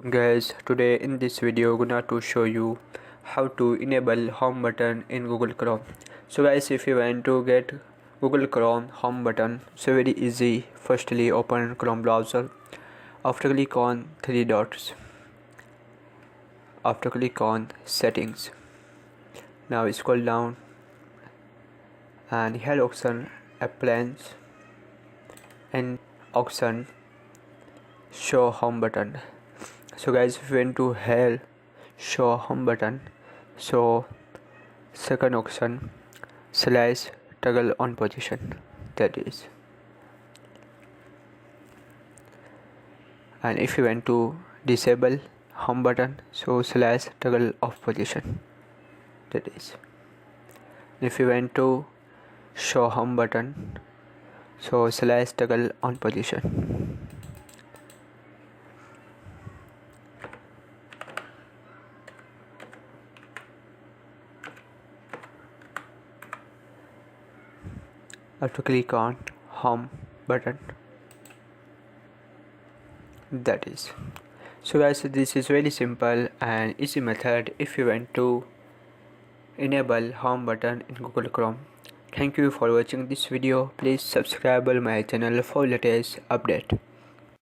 Guys, today in this video gonna to show you how to enable home button in Google Chrome. So guys, if you want to get Google Chrome home button, so very easy. Firstly open Chrome browser. After click on three dots. After click on settings. Now scroll down and here option appliance and option show home button. So guys, if you want to here show home button, so second option slash toggle on position, that is. And if you want to disable home button, so slash toggle off position, that is. If you want to show home button, so slash toggle on position. After click on home button, that is. So guys, this is very simple and easy method if you want to enable home button in Google Chrome. Thank you for watching this video. Please subscribe my channel for latest update.